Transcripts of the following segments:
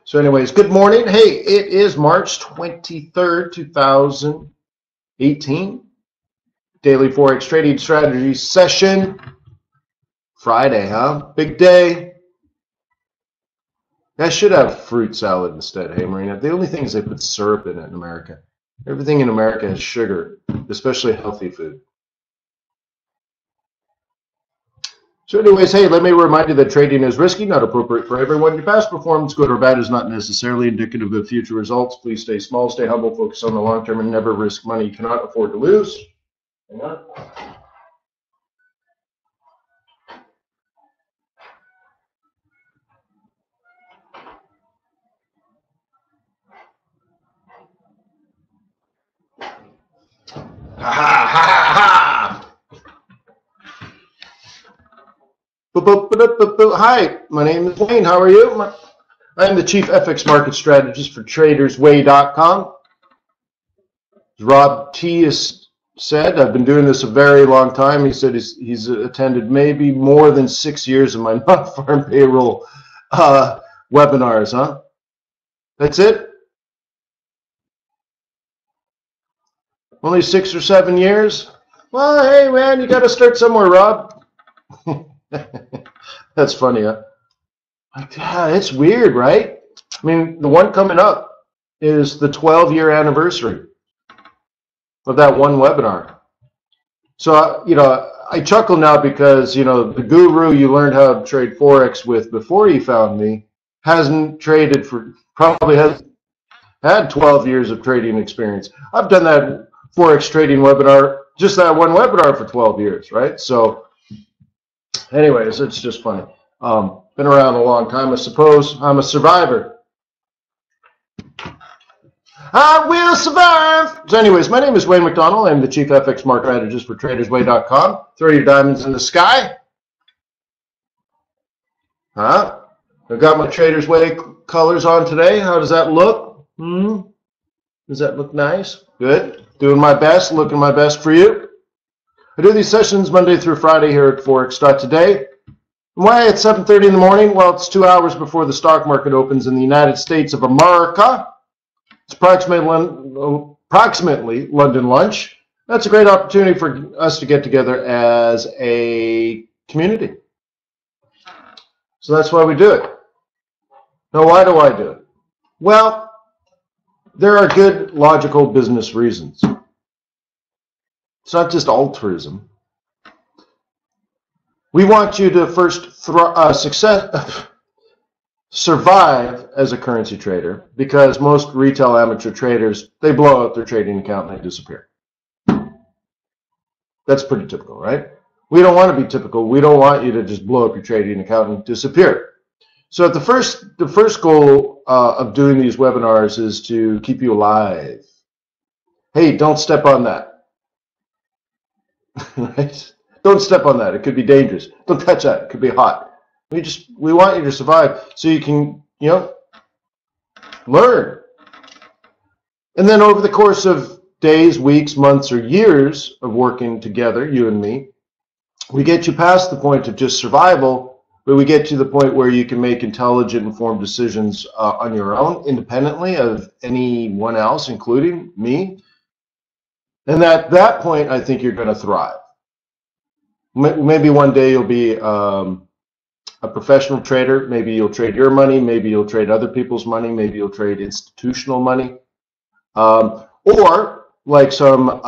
So anyways, good morning. Hey, it is March 23rd, 2018. Daily Forex Trading Strategy Session. Friday, huh? Big day. I should have fruit salad instead, hey Marina. The only thing is they put syrup in it in America. Everything in America has sugar, especially healthy food. So anyways, hey, let me remind you that trading is risky, not appropriate for everyone. Your past performance, good or bad, is not necessarily indicative of future results. Please stay small, stay humble, focus on the long term, and never risk money you cannot afford to lose. Hang on. Ha ha ha ha! Hi, my name is Wayne. How are you? I'm the Chief FX Market Strategist for TradersWay.com. As Rob T has said, I've been doing this a very long time. He said he's attended maybe more than 6 years of my non-farm payroll webinars, huh? That's it? Only 6 or 7 years? Well, hey, man, you got to start somewhere, Rob. That's funny, huh? Yeah, it's weird, right? I mean, the one coming up is the 12-year anniversary of that one webinar. So, I chuckle now because, the guru you learned how to trade Forex with before you found me hasn't traded for, probably has had 12 years of trading experience. I've done that Forex trading webinar, just that one webinar for 12 years, right? So, anyways, it's just funny. Been around a long time, I suppose. I'm a survivor. I will survive. So anyways, my name is Wayne McDonald. I'm the Chief FX Market Strategist for TradersWay.com. Throw your diamonds in the sky. Huh? I've got my Traders Way colors on today. How does that look? Does that look nice? Good. Doing my best, looking my best for you. I do these sessions Monday through Friday here at Forex.Today. Why at 7:30 in the morning? Well, it's 2 hours before the stock market opens in the United States of America. It's approximately London lunch. That's a great opportunity for us to get together as a community. So that's why we do it. Now, why do I do it? Well, there are good, logical business reasons. It's not just altruism. We want you to first survive as a currency trader, because most retail amateur traders, they blow out their trading account and they disappear. That's pretty typical, right? We don't want to be typical. We don't want you to just blow up your trading account and disappear. So the first goal of doing these webinars is to keep you alive. Hey, don't step on that. Right? Don't step on that. It could be dangerous. Don't touch that. It could be hot. We want you to survive so you can, learn. And then over the course of days, weeks, months, or years of working together, you and me, we get you past the point of just survival, but we get to the point where you can make intelligent, informed decisions on your own, independently of anyone else, including me. And at that point, I think you're going to thrive. Maybe one day you'll be a professional trader. Maybe you'll trade your money. Maybe you'll trade other people's money. Maybe you'll trade institutional money. Or like some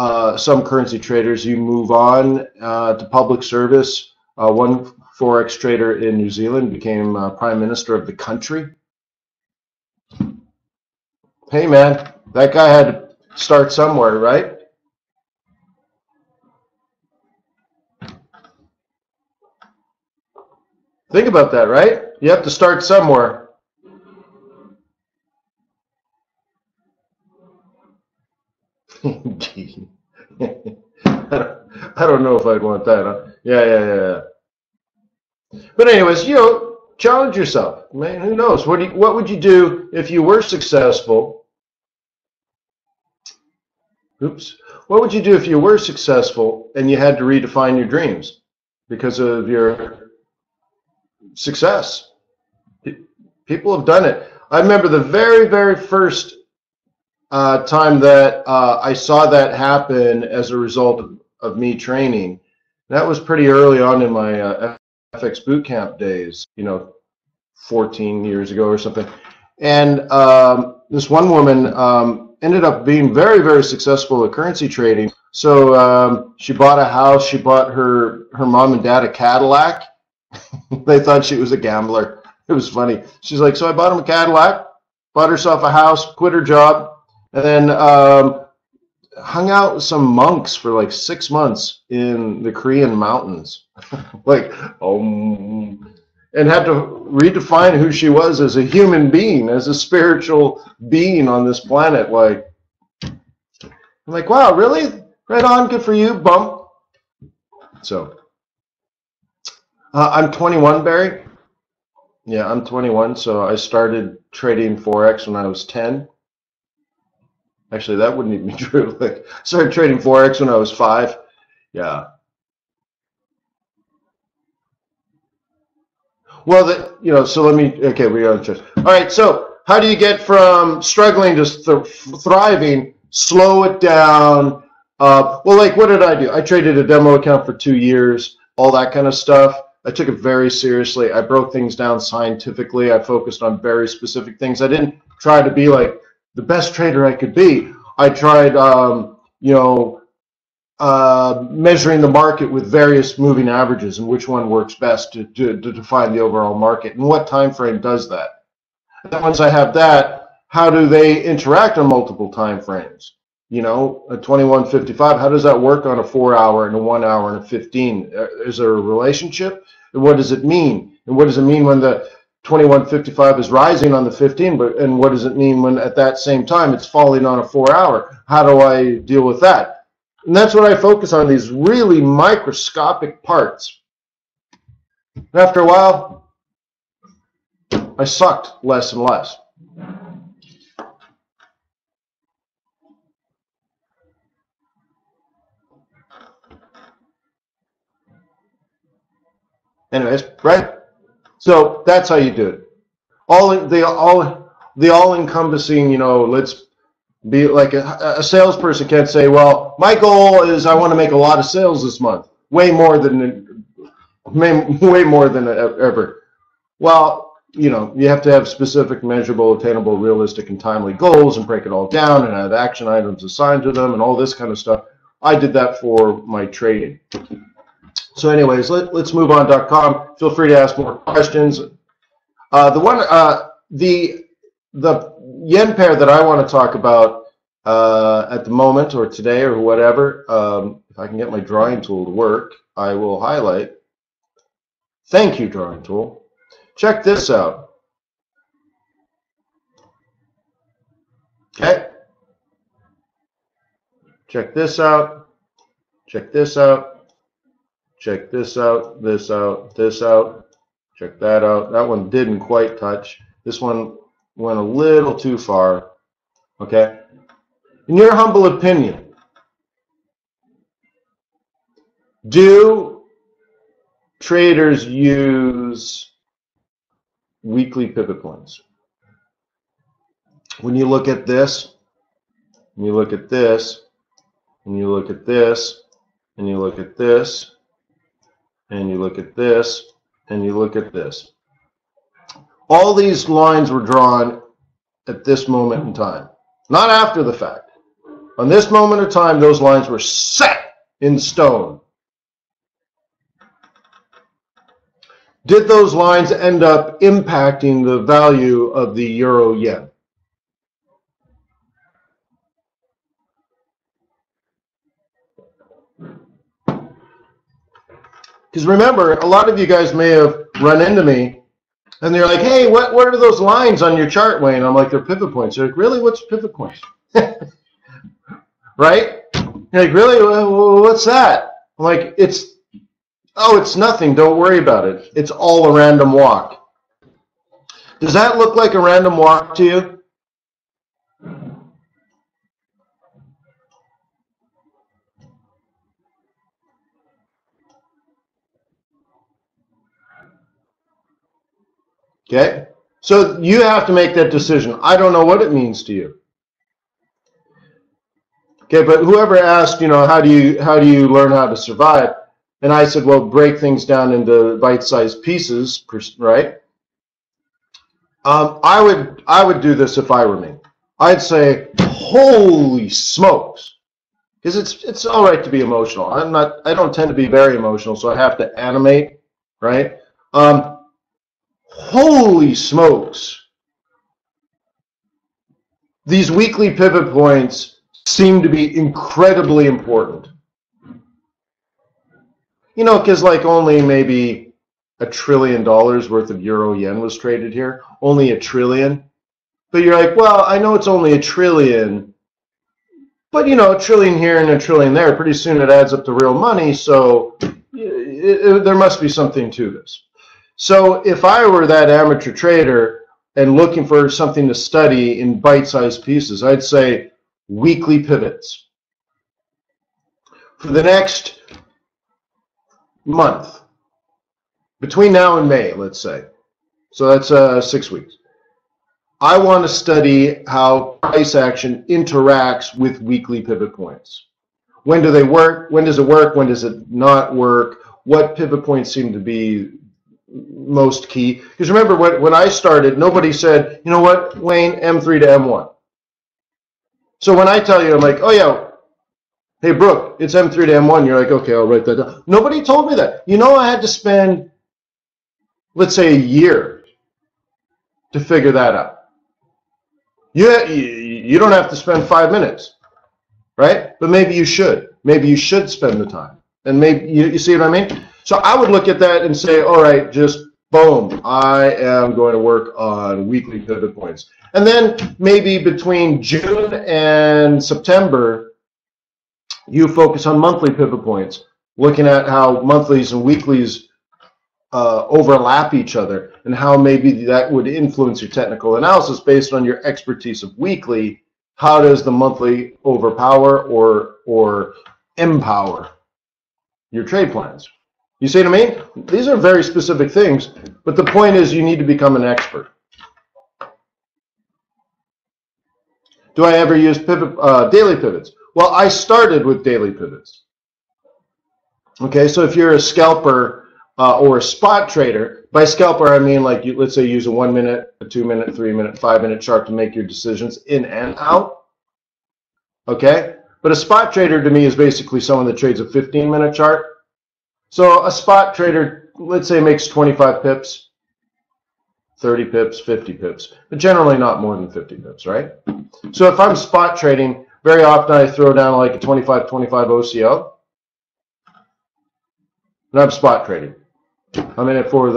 currency traders, you move on to public service. One Forex trader in New Zealand became Prime Minister of the country. Hey man, that guy had to start somewhere, right? Think about that, right? You have to start somewhere. Gee. I don't know if I'd want that, huh? Yeah. But anyways, challenge yourself. Man, who knows? What would you do if you were successful? Oops. What would you do if you were successful and you had to redefine your dreams because of your success? People have done it. I remember the very, very first time that I saw that happen as a result of me training. That was pretty early on in my FX bootcamp days, 14 years ago or something. And this one woman ended up being very, very successful at currency trading. So she bought a house. She bought her mom and dad a Cadillac. They thought she was a gambler. It was funny. She's like, so I bought him a Cadillac, bought herself a house, quit her job, and then hung out with some monks for like 6 months in the Korean mountains. Like, and had to redefine who she was as a human being, as a spiritual being on this planet. Like, I'm like, wow, really? Right on, good for you, bump. So, I'm 21, Barry. Yeah, I'm 21, so I started trading Forex when I was 10. Actually, that wouldn't even be true. Like, I started trading Forex when I was 5. Yeah. Well, so let me, okay, we got to. All right, so how do you get from struggling to thriving, slow it down? Well, like, what did I do? I traded a demo account for 2 years, all that kind of stuff. I took it very seriously. I broke things down scientifically. I focused on very specific things. I didn't try to be like the best trader I could be. I tried, measuring the market with various moving averages and which one works best to define the overall market and what time frame does that. And then once I have that, how do they interact on multiple time frames? A 2155, how does that work on a 4-hour and a 1 hour and a 15? Is there a relationship? And what does it mean? And what does it mean when the 2155 is rising on the 15, and what does it mean when at that same time it's falling on a 4-hour? How do I deal with that? And that's what I focus on, these really microscopic parts. And after a while, I sucked less and less. Anyways, right? So that's how you do it. The all-encompassing, let's be like a salesperson can't say, well, my goal is I want to make a lot of sales this month, way more than ever. Well, you have to have specific, measurable, attainable, realistic, and timely goals and break it all down and have action items assigned to them and all this kind of stuff. I did that for my trading. So anyways, let's move on. .com. Feel free to ask more questions. The yen pair that I want to talk about at the moment or today or whatever, if I can get my drawing tool to work, I will highlight. Thank you, drawing tool. Check this out. Okay. Check this out. Check this out. Check this out, this out, this out. Check that out. That one didn't quite touch. This one went a little too far. Okay. In your humble opinion, do traders use weekly pivot points? When you look at this, and you look at this, and you look at this, and you look at this, and you look at this, and you look at this. All these lines were drawn at this moment in time, not after the fact. On this moment of time, those lines were set in stone. Did those lines end up impacting the value of the euro yen? Because remember, a lot of you guys may have run into me, and they're like, hey, what are those lines on your chart, Wayne? I'm like, they're pivot points. They're like, really? What's pivot points? Right? You're like, really? What's that? I'm like, it's nothing. Don't worry about it. It's all a random walk. Does that look like a random walk to you? Okay. So you have to make that decision. I don't know what it means to you. Okay, but whoever asked, how do you learn how to survive? And I said, well, break things down into bite-sized pieces, right? I would do this if I were me. I'd say, holy smokes, because it's all right to be emotional. I don't tend to be very emotional, so I have to animate, right? Holy smokes, these weekly pivot points seem to be incredibly important. Because like only maybe $1 trillion worth of euro yen was traded here, only 1 trillion. But you're like, well, I know it's only 1 trillion, but 1 trillion here and 1 trillion there, pretty soon it adds up to real money, so there must be something to this. So if I were that amateur trader and looking for something to study in bite-sized pieces, I'd say weekly pivots. For the next month, between now and May, let's say, so that's 6 weeks, I want to study how price action interacts with weekly pivot points. When do they work? When does it work? When does it not work? What pivot points seem to be most key? Because remember, when I started, nobody said, you know what, Wayne, M3 to M1. So when I tell you, I'm like, oh yeah, hey Brooke, it's M3 to M1. You're like, okay, I'll write that down. Nobody told me that. I had to spend, let's say, a year to figure that out. You don't have to spend 5 minutes, right? But maybe you should. Maybe you should spend the time. And maybe, you see what I mean? So I would look at that and say, all right, just boom, I am going to work on weekly pivot points. And then maybe between June and September, you focus on monthly pivot points, looking at how monthlies and weeklies overlap each other and how maybe that would influence your technical analysis based on your expertise of weekly. How does the monthly overpower or empower your trade plans? You see what I mean? These are very specific things, but the point is you need to become an expert. Do I ever use daily pivots? Well, I started with daily pivots. Okay, so if you're a scalper or a spot trader, by scalper I mean like let's say use a 1 minute, a 2 minute, 3 minute, 5 minute chart to make your decisions in and out. Okay, but a spot trader to me is basically someone that trades a 15-minute chart. So a spot trader, let's say, makes 25 pips, 30 pips, 50 pips, but generally not more than 50 pips, right? So if I'm spot trading, very often I throw down like a 25-25 OCO, and I'm spot trading. I'm in it for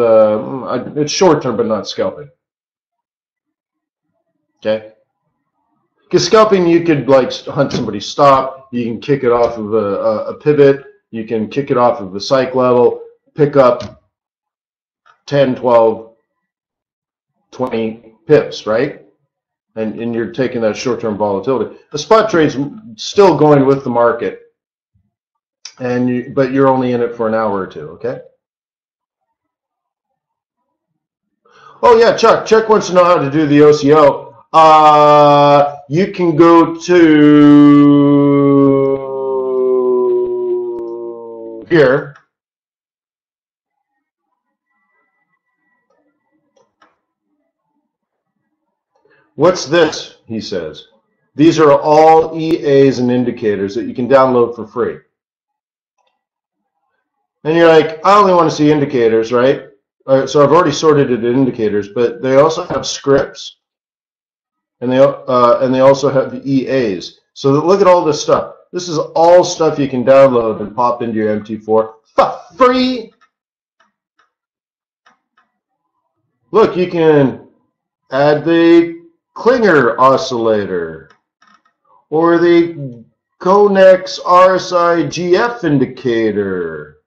it's short term, but not scalping. Okay? Because scalping, you could like hunt somebody's stop, you can kick it off of a pivot, you can kick it off of a psych level, pick up 10, 12, 20 pips, right? And you're taking that short-term volatility. The spot trade's still going with the market, but you're only in it for an hour or two, okay? Oh yeah, Chuck wants to know how to do the OCO. You can go to here. What's this? He says. These are all EAs and indicators that you can download for free. And you're like, I only want to see indicators, right? So I've already sorted it in indicators, but they also have scripts, and they also have the EAs. So look at all this stuff. This is all stuff you can download and pop into your MT4 for free. Look, you can add the Klinger oscillator or the Conex RSI GF indicator.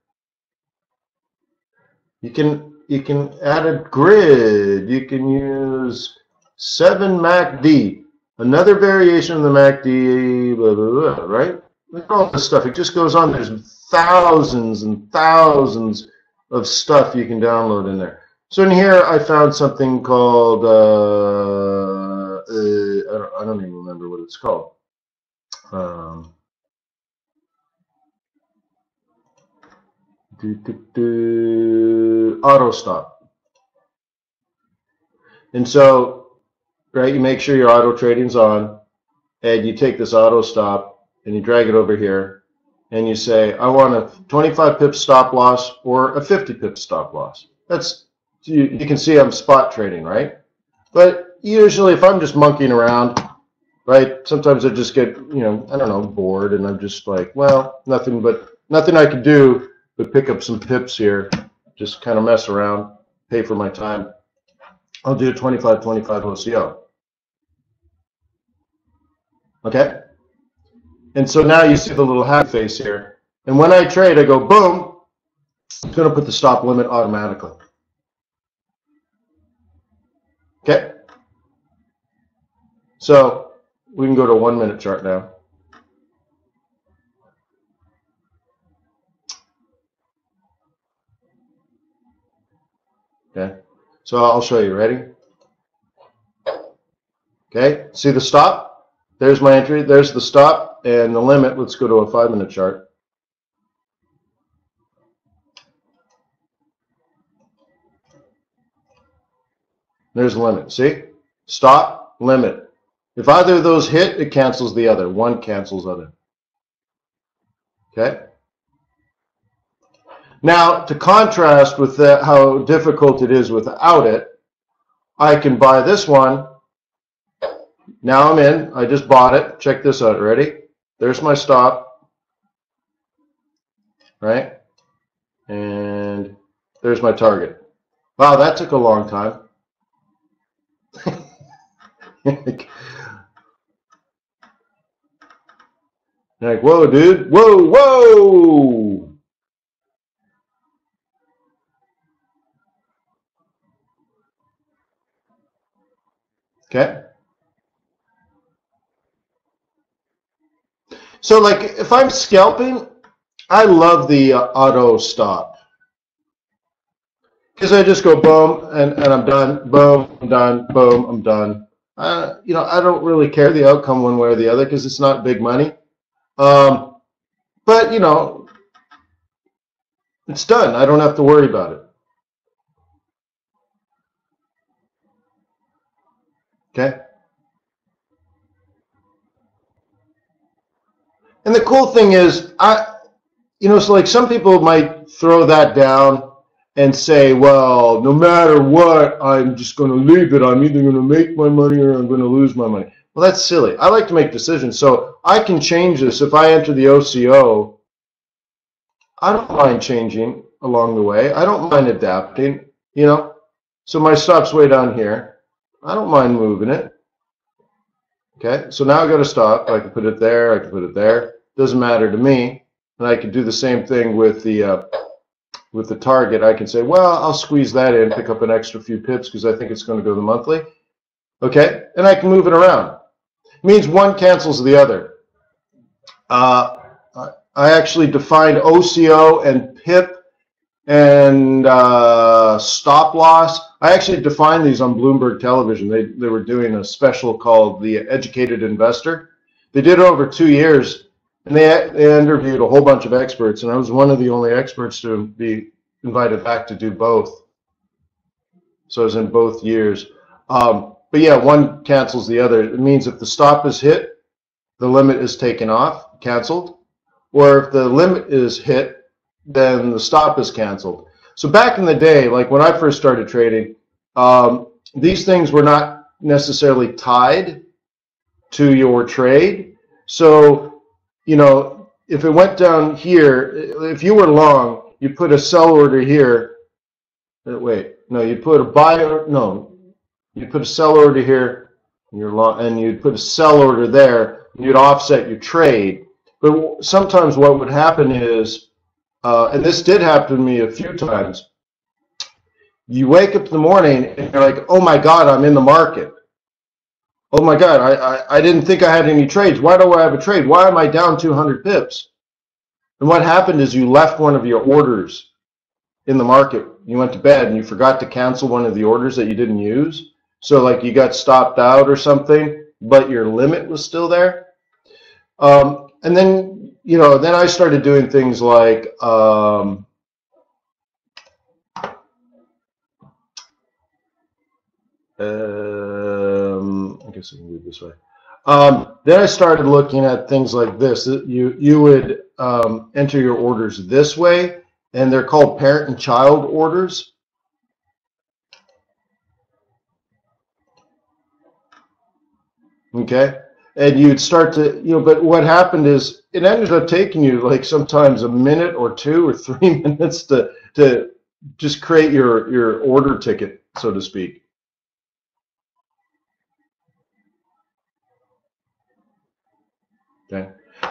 You can add a grid. You can use 7 MACD, another variation of the MACD, blah, blah, blah, right? Look at all this stuff. It just goes on. There's thousands and thousands of stuff you can download in there. So in here, I found something called, I don't even remember what it's called. Auto stop. And so, right, you make sure your auto trading's on, and you take this auto stop and you drag it over here, and you say, I want a 25 pip stop loss or a 50 pip stop loss. That's, you can see I'm spot trading, right? But usually if I'm just monkeying around, right, sometimes I just get, I don't know, bored, and I'm just like, well, nothing I can do but pick up some pips here, just kind of mess around, pay for my time. I'll do a 25-25 OCO. Okay? And so now you see the little happy face here. And when I trade, I go, boom, it's going to put the stop limit automatically. Okay? So we can go to a 1 minute chart now. Okay? So I'll show you. Ready? Okay? See the stop? There's my entry. There's the stop and the limit. Let's go to a 5 minute chart. There's the limit. See? Stop, limit. If either of those hit, it cancels the other. One cancels other. Okay? Now, to contrast with how difficult it is without it, I can buy this one. Now I'm in. I just bought it. Check this out. Ready? There's my stop. Right? And there's my target. Wow, that took a long time. Like, whoa, dude. Whoa, whoa. Okay. So, like, if I'm scalping, I love the auto stop. Because I just go boom, and I'm done. Boom, I'm done. Boom, I'm done. I don't really care the outcome one way or the other because it's not big money. But, it's done. I don't have to worry about it. Okay? And the cool thing is, so like some people might throw that down and say, well, no matter what, I'm just going to leave it. I'm either going to make my money or I'm going to lose my money. Well, that's silly. I like to make decisions. So I can change this. If I enter the OCO, I don't mind changing along the way. I don't mind adapting, So my stop's way down here. I don't mind moving it. Okay, so now I've got to stop. I can put it there. I can put it there. Doesn't matter to me. And I can do the same thing with the target. I can say, well, I'll squeeze that in, pick up an extra few pips because I think it's going to go to the monthly. Okay, and I can move it around. It means one cancels the other. I actually defined OCO and pip and stop loss. I actually defined these on Bloomberg Television. They were doing a special called The Educated Investor. They did it over 2 years. And they interviewed a whole bunch of experts, and I was one of the only experts to be invited back to do both. So I was in both years. But yeah, one cancels the other. It means if the stop is hit, the limit is taken off, canceled. Or if the limit is hit, then the stop is canceled. So back in the day, like when I first started trading, these things were not necessarily tied to your trade. So if it went down here, if you were long, you put a sell order here. You put a buyer. No, you put a sell order here, and you're long, and you'd put a sell order there. And you'd offset your trade. But sometimes what would happen is, and this did happen to me a few times. You wake up in the morning and you're like, oh my God, I'm in the market. Oh my God, I didn't think I had any trades. Why do I have a trade? Why am I down 200 pips? And what happened is you left one of your orders in the market you went to bed and you forgot to cancel one of the orders that you didn't use. So like you got stopped out or something, but your limit was still there. And then, then I started doing things like, I guess I can do it this way. Then I started looking at things like this. You would enter your orders this way, and they're called parent and child orders. Okay, and you'd start to, but what happened is it ended up taking you like sometimes a minute or 2 or 3 minutes to just create your order ticket, so to speak. Okay.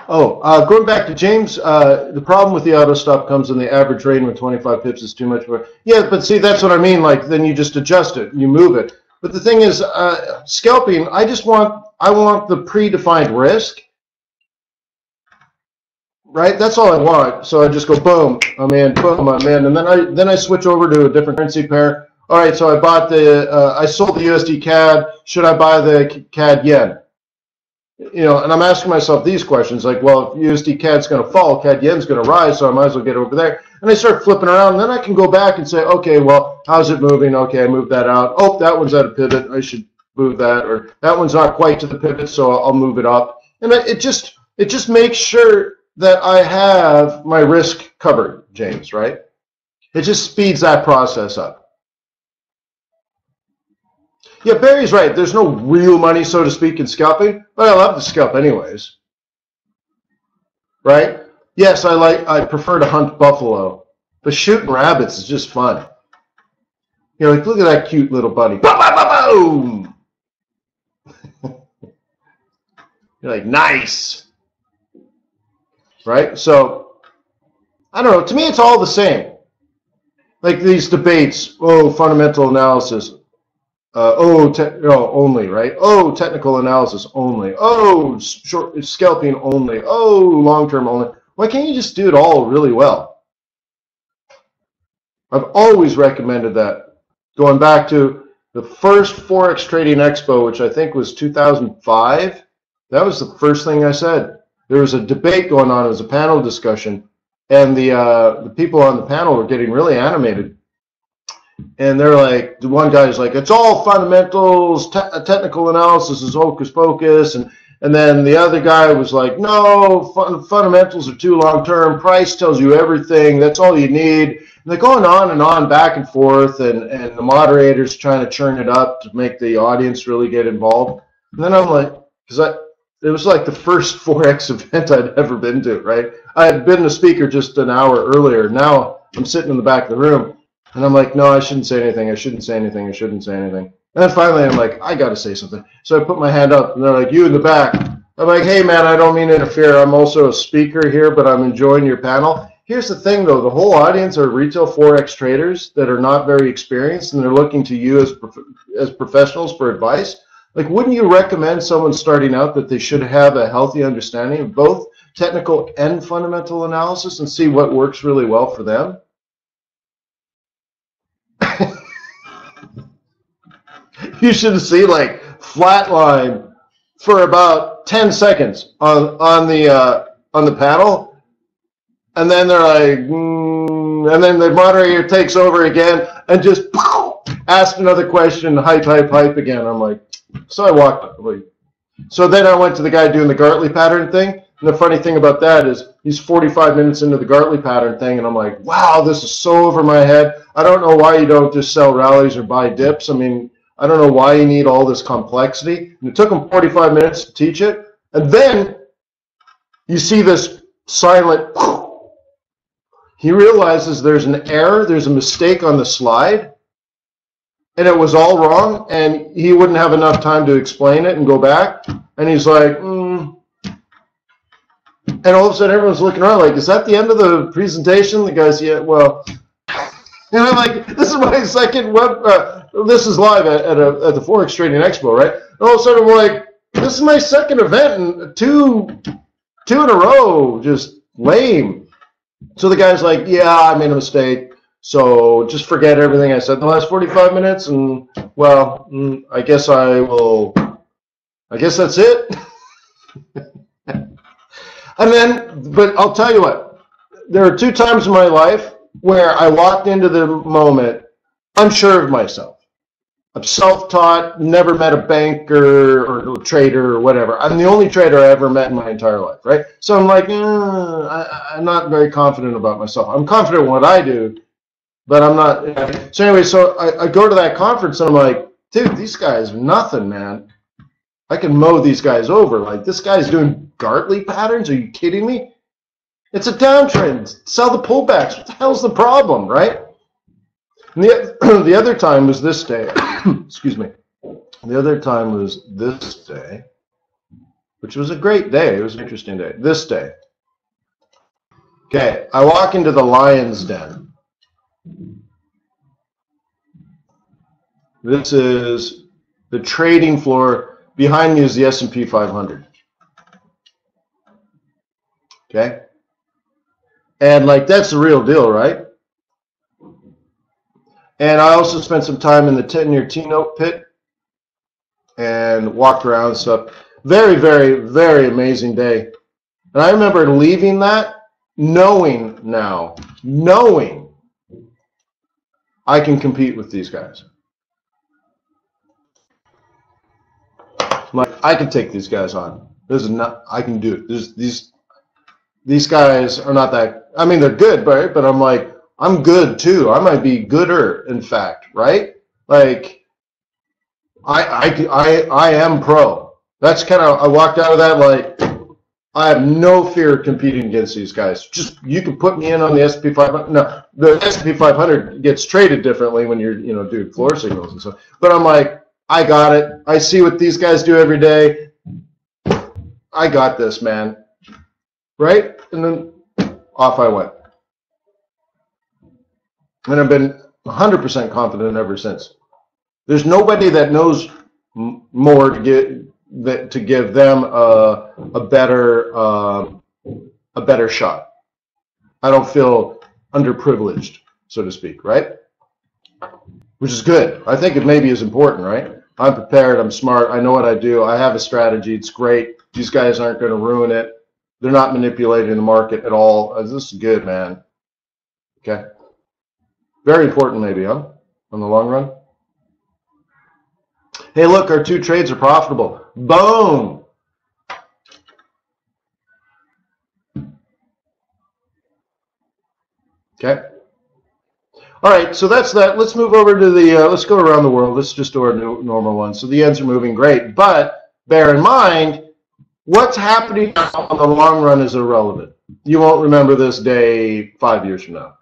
Oh, going back to James, the problem with the auto stop comes in the average rating when 25 pips is too much. Yeah, but see, that's what I mean. Like, then you just adjust it, you move it. But the thing is, scalping, I want the predefined risk, right? That's all I want. So I just go boom, I'm in, boom, I'm in, and then I switch over to a different currency pair. All right, so I bought I sold the USD CAD. Should I buy the CAD yen? And I'm asking myself these questions like, well, if USD CAD's going to fall, CAD yen's going to rise, so I might as well get over there. And I start flipping around, and then I can go back and say, okay, well, how's it moving? Okay, I moved that out. Oh, that one's at a pivot. I should move that. Or that one's not quite to the pivot, so I'll move it up. And it just makes sure that I have my risk covered, James, right? It just speeds that process up. Yeah, Barry's right. There's no real money, so to speak, in scalping, but I love to scalp anyways. Right? Yes, I prefer to hunt buffalo, but shooting rabbits is just fun. Like, look at that cute little bunny. Boom! You're like, nice. Right? So, I don't know. To me, it's all the same. Like these debates, fundamental analysis. Only, right? Technical analysis only. Short scalping only. Long-term only. Why can't you just do it all really well? I've always recommended that. Going back to the first Forex Trading Expo, which I think was 2005, that was the first thing I said. There was a debate going on. It was a panel discussion, and the people on the panel were getting really animated. And they're like, the one guy's like, it's all fundamentals, technical analysis is hocus pocus. And then the other guy was like, no, fundamentals are too long term. Price tells you everything. That's all you need. And they're going on and on, back and forth. And the moderator's trying to churn it up to make the audience really get involved. And then I'm like, it was like the first Forex event I'd ever been to, right? I had been a speaker just an hour earlier. Now I'm sitting in the back of the room. And I'm like, no, I shouldn't say anything. I shouldn't say anything. I shouldn't say anything. And then finally, I'm like, I got to say something. So I put my hand up, and they're like, you in the back. I'm like, hey, man, I don't mean to interfere. I'm also a speaker here, but I'm enjoying your panel. Here's the thing, though. The whole audience are retail Forex traders that are not very experienced, and they're looking to you as professionals for advice. Like, wouldn't you recommend someone starting out that they should have a healthy understanding of both technical and fundamental analysis and see what works really well for them? You should see like flatline for about 10 seconds on the panel, and then they're like, and then the moderator takes over again and just asked another question, hype again. I'm like, so I walked away. So then I went to the guy doing the Gartley pattern thing. And the funny thing about that is he's 45 minutes into the Gartley pattern thing, and I'm like, wow, this is so over my head. I don't know why you don't just sell rallies or buy dips. I mean, I don't know why you need all this complexity. And it took him 45 minutes to teach it. And then you see this silent, he realizes there's an error, there's a mistake on the slide, and it was all wrong, and he wouldn't have enough time to explain it and go back. And he's like, And all of a sudden everyone's looking around like, is that the end of the presentation? The guy's, yeah, well. And I'm like, this is my second this is live at the Forex Trading Expo, right? And all of a sudden I'm like, this is my second event and two in a row, just lame. So the guy's like, yeah, I made a mistake. So just forget everything I said in the last 45 minutes, and well, I guess that's it. And then, but I'll tell you what, there are 2 times in my life where I walked into the moment unsure of myself. I'm self-taught, never met a banker or a trader or whatever. I'm the only trader I ever met in my entire life, right? So I'm like, I'm not very confident about myself. I'm confident in what I do, but I'm not. So anyway, so I go to that conference and I'm like, dude, these guys are nothing, man. I can mow these guys over. Like, this guy's doing Gartley patterns? Are you kidding me? It's a downtrend. Sell the pullbacks. What the hell's the problem, right? And the other time was this day. Excuse me. The other time was this day, which was a great day. It was an interesting day. This day. Okay, I walk into the lion's den. This is the trading floor. Behind me is the S&P 500. Okay? And like, that's the real deal, right? And I also spent some time in the 10-year T-note pit and walked around and stuff. Very, very, very amazing day. And I remember leaving that knowing I can compete with these guys. Like, I can take these guys on. This is not. I can do it. These guys are not that. I mean, they're good, right? But I'm like, I'm good too. I might be gooder, in fact, right? Like, I am pro. That's kind of. I walked out of that like, I have no fear of competing against these guys. Just, you can put me in on the S&P 500. No, the S&P 500 gets traded differently when you're, doing floor signals and stuff. But I'm like, I got it. I see what these guys do every day. I got this, man. Right? And then off I went. And I've been 100% confident ever since. There's nobody that knows more to give them a better shot. I don't feel underprivileged, so to speak, right? Which is good. I think it maybe is important, right? I'm prepared. I'm smart. I know what I do. I have a strategy. It's great. These guys aren't going to ruin it. They're not manipulating the market at all. This is good, man. Okay. Very important, maybe, huh? On the long run. Hey, look, our 2 trades are profitable. Boom. Okay. All right, so that's that. Let's move over to the, let's go around the world. Let's just do our normal one. So the ends are moving great, but bear in mind, what's happening now on the long run is irrelevant. You won't remember this day 5 years from now.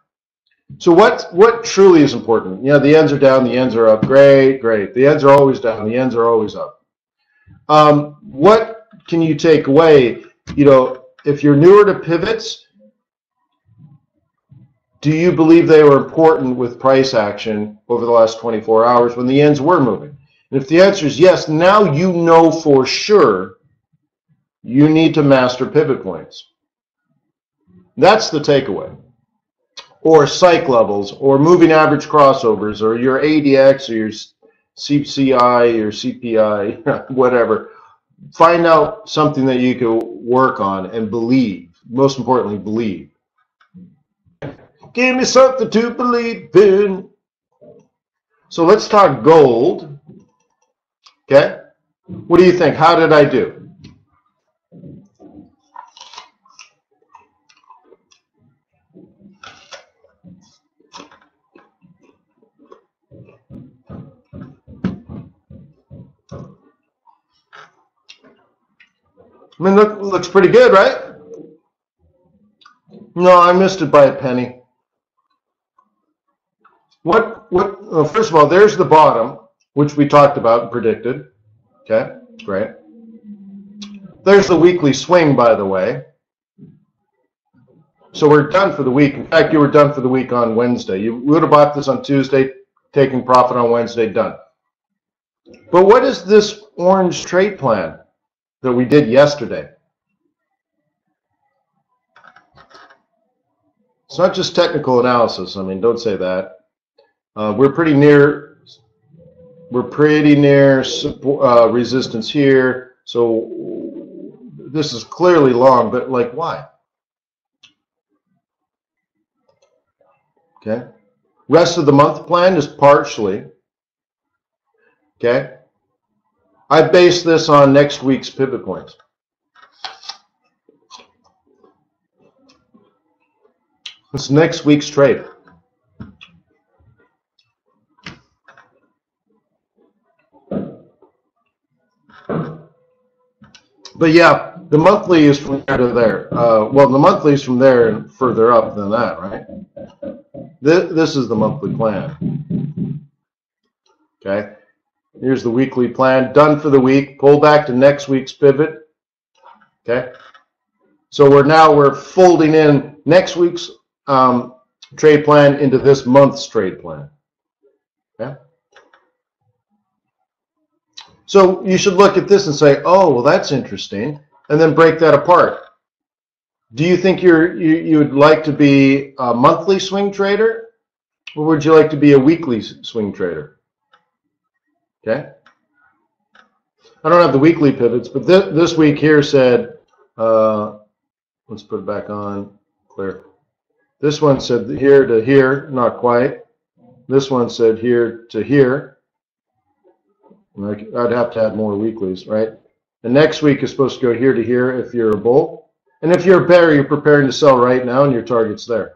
So what truly is important? The ends are down, the ends are up. Great, great. The ends are always down, the ends are always up. What can you take away? If you're newer to pivots, do you believe they were important with price action over the last 24 hours when the ends were moving? And if the answer is yes, now you know for sure you need to master pivot points. That's the takeaway. Or psych levels, or moving average crossovers, or your ADX, or your CCI, or CPI, whatever. Find out something that you can work on and believe. Most importantly, believe. Give me something to believe in. So let's talk gold. Okay? What do you think? How did I do? I mean, looks pretty good, right? No, I missed it by a penny. First of all, there's the bottom, which we talked about and predicted. Okay, great. There's the weekly swing, by the way. So we're done for the week. In fact, you were done for the week on Wednesday. You would have bought this on Tuesday, taking profit on Wednesday, done. But what is this orange trade plan that we did yesterday? It's not just technical analysis. I mean, don't say that. We're pretty near resistance here. So this is clearly long, but like why? Okay. Rest of the month plan is partially. Okay. I base this on next week's pivot points. It's next week's trade. But yeah, the monthly is from there to there. Well, the monthly is from there and further up than that, right? This is the monthly plan. Okay. Here's the weekly plan done for the week. Pull back to next week's pivot. Okay. So we're folding in next week's trade plan into this month's trade plan. Okay. So you should look at this and say, oh, well, that's interesting, and then break that apart. Do you think you would like to be a monthly swing trader, or would you like to be a weekly swing trader? Okay. I don't have the weekly pivots, but this week here said, let's put it back on, clear. This one said here to here, not quite. This one said here to here. I'd have to add more weeklies, right? And next week is supposed to go here to here if you're a bull. And if you're a bear, you're preparing to sell right now and your target's there.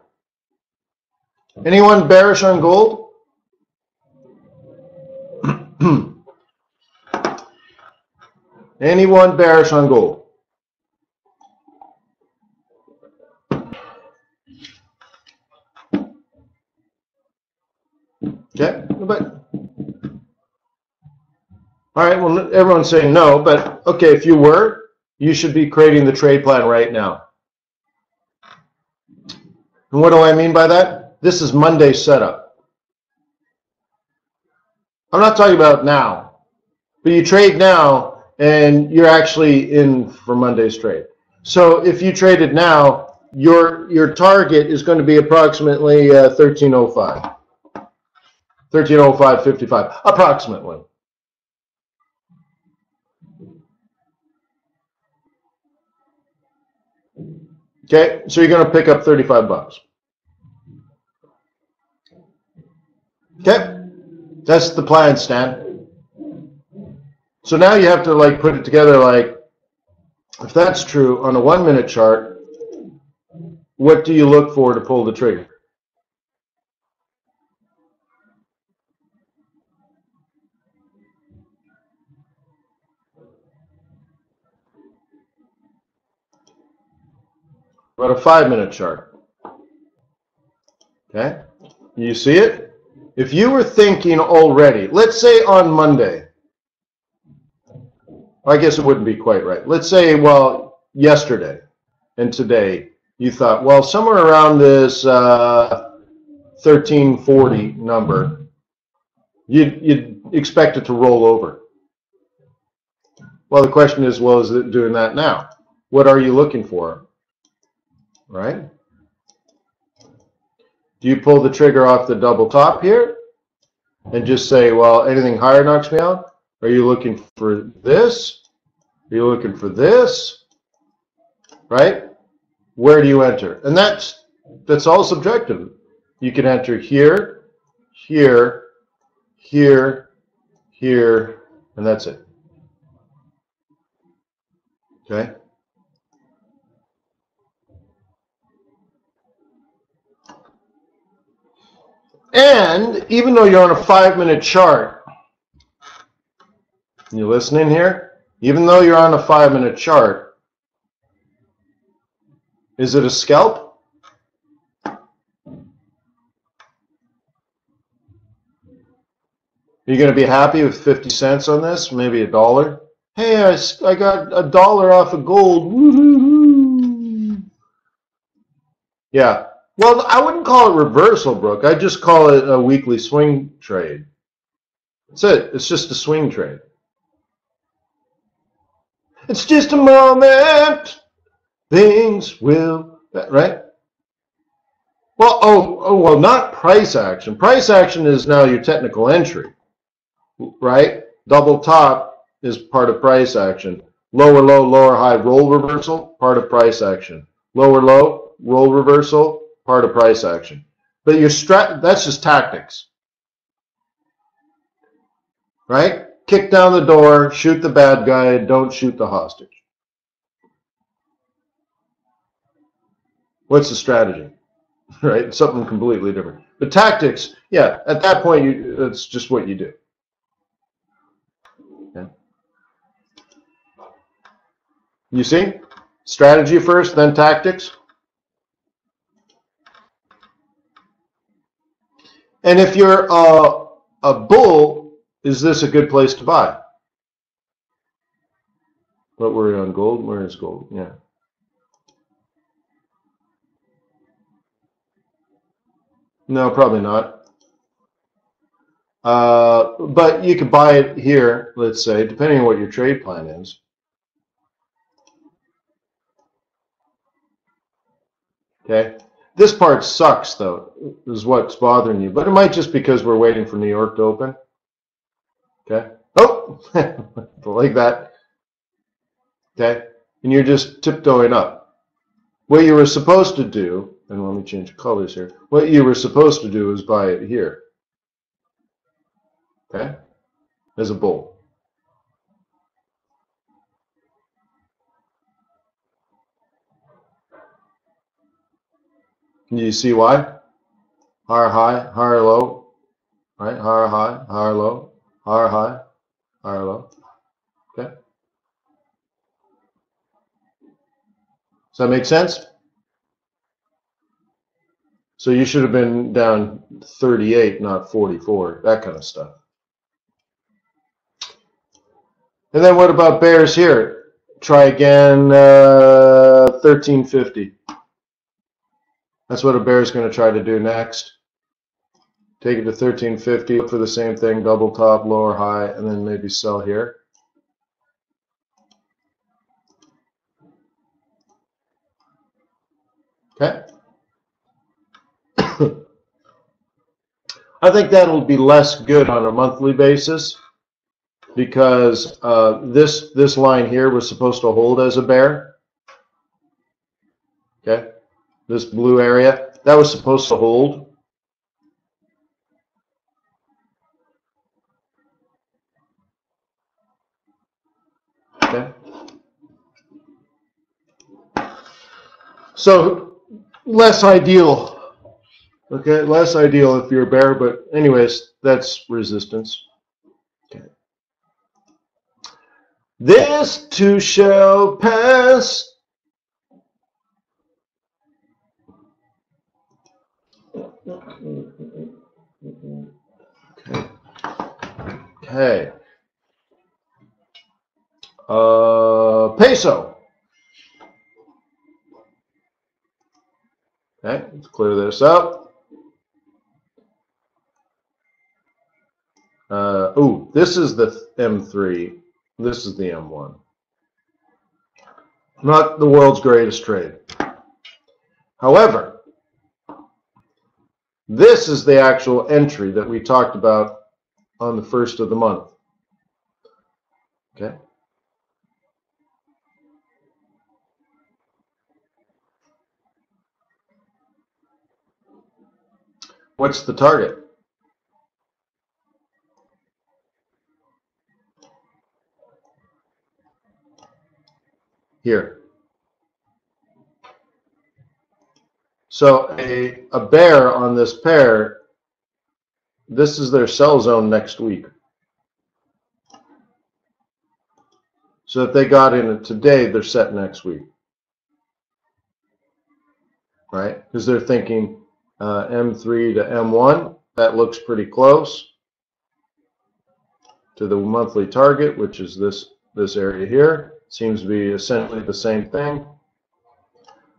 Anyone bearish on gold? Anyone bearish on gold? Okay, but all right, well, everyone's saying no, but okay, if you were, you should be creating the trade plan right now. And what do I mean by that? This is Monday setup. I'm not talking about now, but you trade now and you're actually in for Monday's trade. So if you traded now, your target is going to be approximately 1305. 1305.55, approximately. Okay, so you're going to pick up 35 bucks. Okay, that's the plan, Stan. So now you have to like put it together like, if that's true on a 1 minute chart, what do you look for to pull the trigger? About a 5 minute chart. Okay, you see it? If you were thinking already, let's say on Monday, I guess it wouldn't be quite right. Let's say, well, yesterday and today, you thought, well, somewhere around this 1340 number, you'd expect it to roll over. Well, the question is, well, is it doing that now? What are you looking for? Right? Do you pull the trigger off the double top here and just say, well, anything higher knocks me out? Are you looking for this? Are you looking for this? Right? Where do you enter? And that's all subjective. You can enter here, here, here, here, and that's it. Okay? And even though you're on a 5 minute chart, you listening here? Even though you're on a 5 minute chart, is it a scalp? Are you going to be happy with 50 cents on this? Maybe $1? Hey, I got $1 off of gold. Woo-hoo-hoo. Yeah. Well, I wouldn't call it reversal, Brooke. I just call it a weekly swing trade. That's it. It's just a swing trade. It's just a moment. Things will, right? Well, well, not price action. Price action is now your technical entry, right? Double top is part of price action. Lower low, lower high, roll reversal, part of price action. Lower low, roll reversal, part of price action. But your that's just tactics, right? Kick down the door, shoot the bad guy, don't shoot the hostage. What's the strategy? Right? Something completely different. But tactics, yeah, at that point, it's just what you do. Okay. You see? Strategy first, then tactics. And if you're a bull, is this a good place to buy? What were we on gold? Where is gold? Yeah. No, probably not. But you could buy it here, let's say, depending on what your trade plan is. Okay. This part sucks, though, is what's bothering you. But it might just because we're waiting for New York to open. Okay. Oh, like that. Okay. And you're just tiptoeing up. What you were supposed to do, and let me change colors here. What you were supposed to do is buy it here. Okay. As a bull. You see why? Higher high, higher low, right? Higher high, higher low, higher high, higher low. Okay. Does that make sense? So you should have been down 38, not 44, that kind of stuff. And then what about bears here? Try again, 1350. That's what a bear is going to try to do next. Take it to 1350, look for the same thing, double top, lower high, and then maybe sell here. Okay. I think that'll be less good on a monthly basis because this line here was supposed to hold as a bear. Okay. This blue area, that was supposed to hold. Okay. So less ideal. Okay, less ideal if you're a bear, but anyways, that's resistance. Okay. This too shall pass. Okay. Okay. Peso. Okay, let's clear this up. Oh, this is the M3. This is the M1. Not the world's greatest trade. However, this is the actual entry that we talked about on the first of the month. Okay. What's the target? Here. So a bear on this pair, this is their sell zone next week. So if they got in it today, they're set next week. Right? Because they're thinking M3 to M1, that looks pretty close to the monthly target, which is this area here. Seems to be essentially the same thing.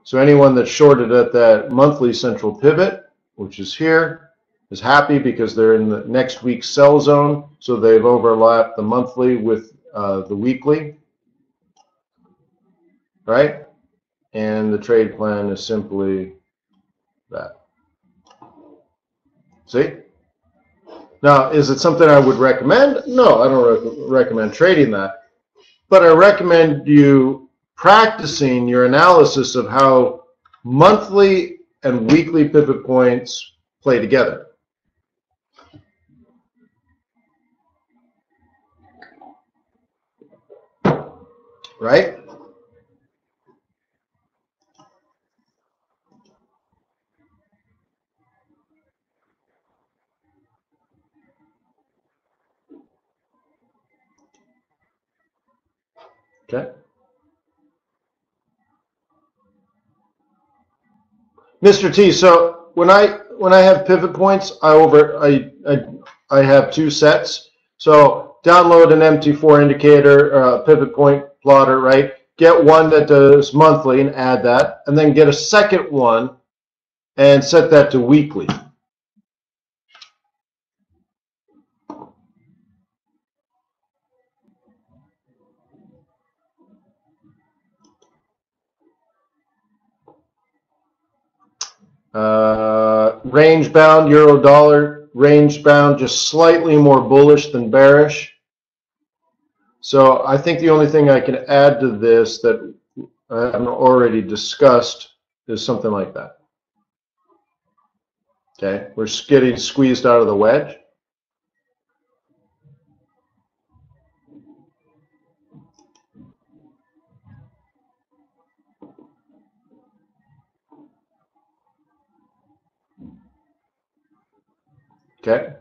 So anyone that shorted at that monthly central pivot, which is here, is happy because they're in the next week's sell zone. So they've overlapped the monthly with the weekly, right? And the trade plan is simply that. See? Now, is it something I would recommend? No, I don't recommend trading that. But I recommend you practicing your analysis of how monthly and weekly pivot points play together. Right? Okay. Mr. T, so when I have pivot points, I have two sets. So download an MT4 indicator, pivot point plotter, right? Get one that does monthly and add that, and then get a second one and set that to weekly. Range bound, euro dollar, range bound, just slightly more bullish than bearish. So I think the only thing I can add to this that I haven't already discussed is something like that. Okay, we're getting squeezed out of the wedge. Okay.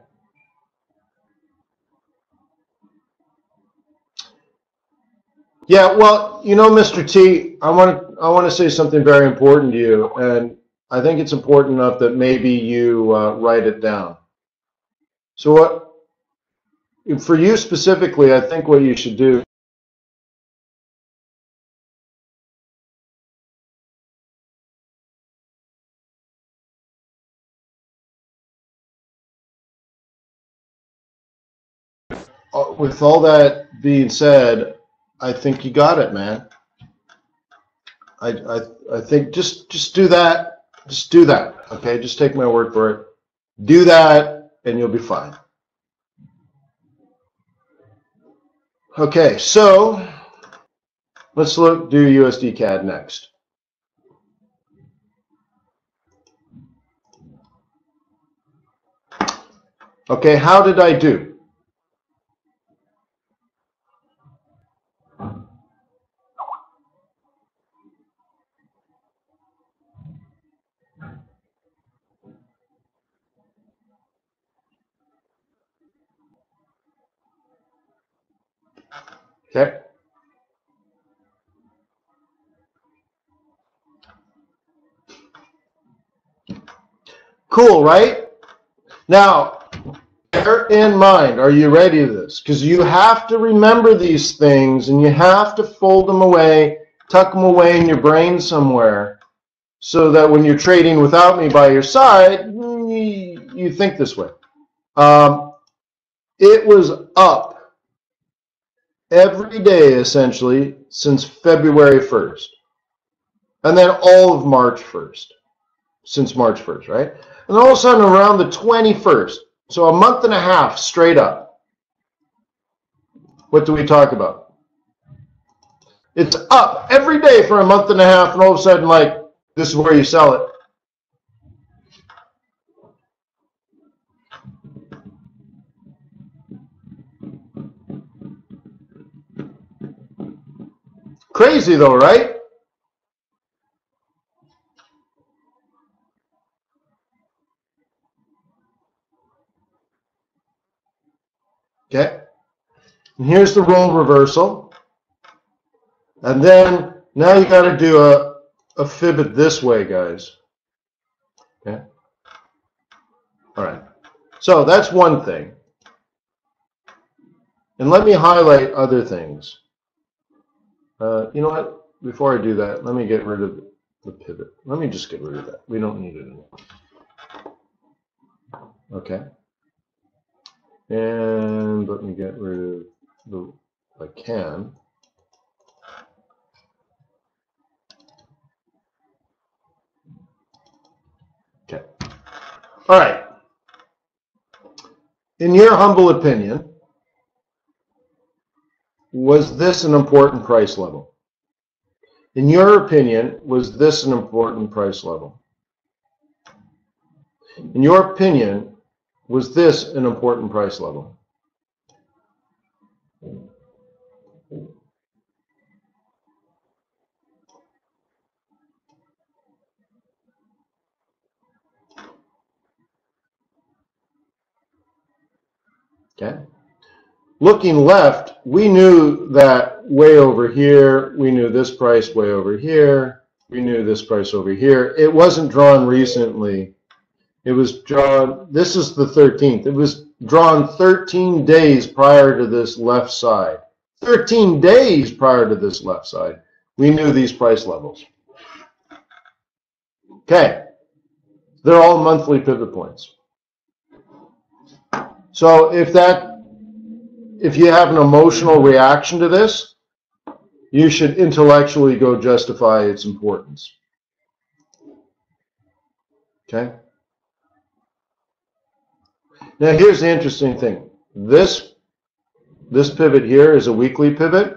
Yeah, well, you know, Mr. T, I want to say something very important to you, and I think it's important enough that maybe you write it down. So what, for you specifically, I think what you should do with all that being said, I think you got it, man. I think just do that. Just do that. Okay, just take my word for it. Do that, and you'll be fine. Okay, so let's do USD CAD next. Okay, how did I do? Okay. Cool, right? Now, bear in mind, are you ready to this? Because you have to remember these things and you have to fold them away, tuck them away in your brain somewhere so that when you're trading without me by your side, you think this way. It was up every day essentially since February 1st. And then all of March 1st, since March 1st, right? And all of a sudden around the 21st, so a month and a half straight up, what do we talk about? It's up every day for a month and a half, and all of a sudden, like, this is where you sell it. Crazy though, right? Okay. And here's the role reversal. And then now you got to do a fib it this way, guys. Okay. All right. So that's one thing. And let me highlight other things. You know what? Before I do that, let me get rid of the pivot. Let me just get rid of that. We don't need it anymore. Okay. And let me get rid of the, if I can. Okay. All right. In your humble opinion, was this an important price level? In your opinion, was this an important price level? In your opinion, was this an important price level? Okay. Looking left, we knew that way over here, we knew this price way over here, we knew this price over here. It wasn't drawn recently. It was drawn, this is the 13th. It was drawn 13 days prior to this left side. 13 days prior to this left side, we knew these price levels. Okay, they're all monthly pivot points. So if you have an emotional reaction to this, you should intellectually go justify its importance. Okay? Now here's the interesting thing. This pivot here is a weekly pivot.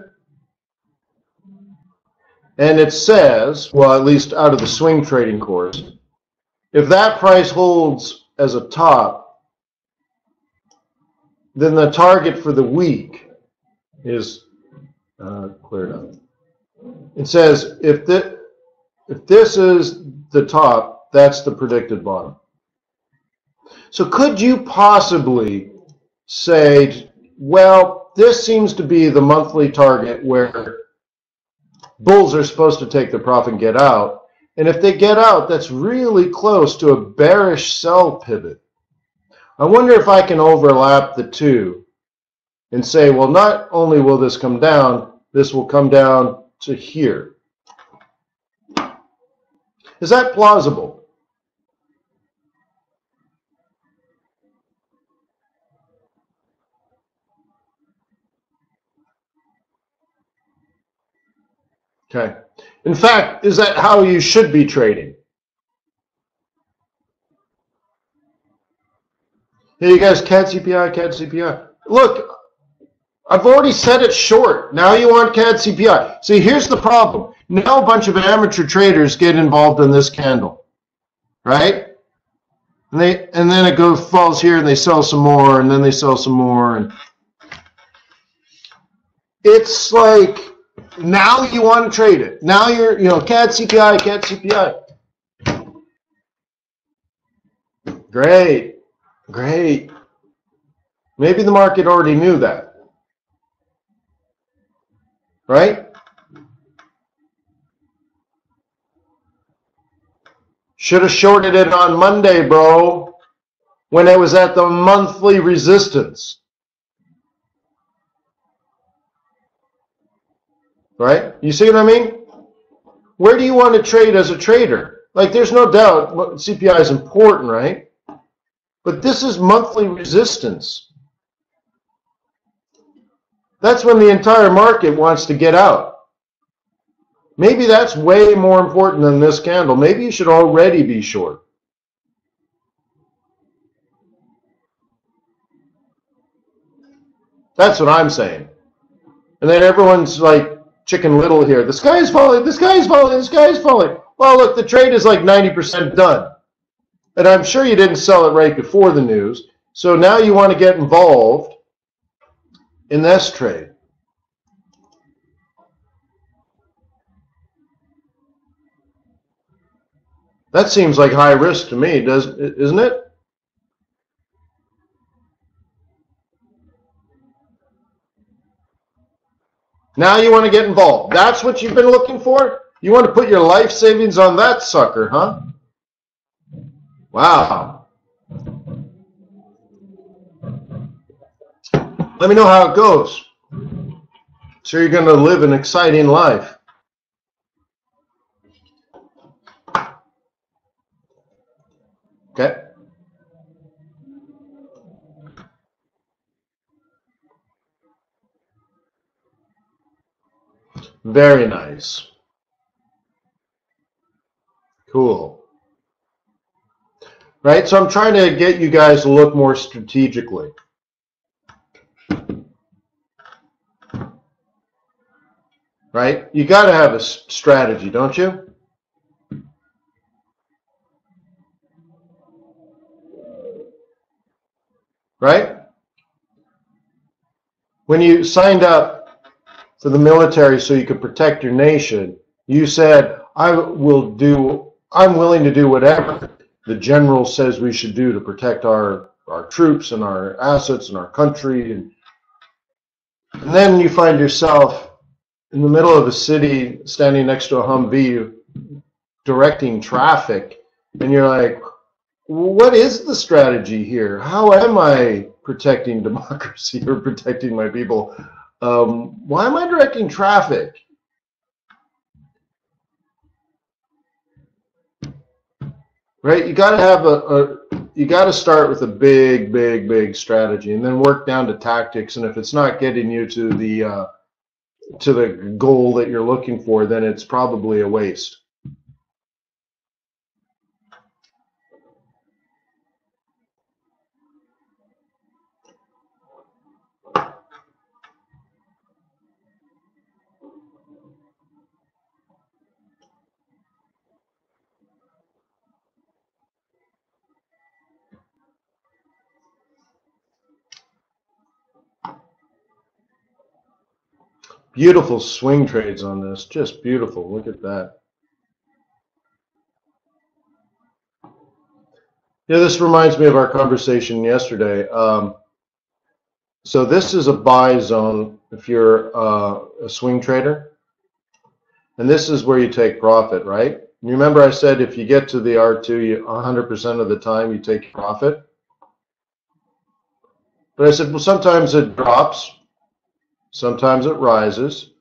And it says, well, at least out of the swing trading course, if that price holds as a top, then the target for the week is cleared up. It says if this is the top, that's the predicted bottom. So could you possibly say, well, this seems to be the monthly target where bulls are supposed to take their profit and get out, and if they get out, that's really close to a bearish sell pivot. I wonder if I can overlap the two and say, well, not only will this come down, this will come down to here. Is that plausible? Okay. In fact, is that how you should be trading? Hey, you guys, CAD CPI, CAD CPI. Look, I've already set it short. Now you want CAD CPI. See, here's the problem. Now a bunch of amateur traders get involved in this candle, right? And then it falls here, and they sell some more, and then they sell some more, and it's like now you want to trade it. Now you're, CAD CPI, CAD CPI. Great, great. Maybe the market already knew that, right? Should have shorted it on Monday, bro, when it was at the monthly resistance. Right? You see what I mean? Where do you want to trade as a trader? Like, there's no doubt CPI is important, right? But this is monthly resistance. That's when the entire market wants to get out. Maybe that's way more important than this candle. Maybe you should already be short. That's what I'm saying. And then everyone's like Chicken Little here. The sky is falling, the sky is falling, the sky is falling. Well, look, the trade is like 90% done. And I'm sure you didn't sell it right before the news. So now you want to get involved in this trade. That seems like high risk to me, isn't it? Now you want to get involved. That's what you've been looking for? You want to put your life savings on that sucker, huh? Wow. Let me know how it goes. So you're going to live an exciting life. Okay. Very nice. Cool. Right? So I'm trying to get you guys to look more strategically. right? You got to have a strategy, don't you? Right? When you signed up for the military so you could protect your nation, you said, I'm willing to do whatever the general says we should do to protect our troops and our assets and our country. And then you find yourself in the middle of a city standing next to a Humvee directing traffic, and you're like, what is the strategy here? How am I protecting democracy or protecting my people? Why am I directing traffic? Right? You got to have you got to start with a big strategy, and then work down to tactics. And if it's not getting you to the goal that you're looking for, then it's probably a waste. Beautiful swing trades on this, just beautiful. Look at that. Yeah, this reminds me of our conversation yesterday. So this is a buy zone if you're a swing trader, and this is where you take profit, right? You remember I said if you get to the R2, 100% of the time you take profit. But I said, well, sometimes it drops, sometimes it rises.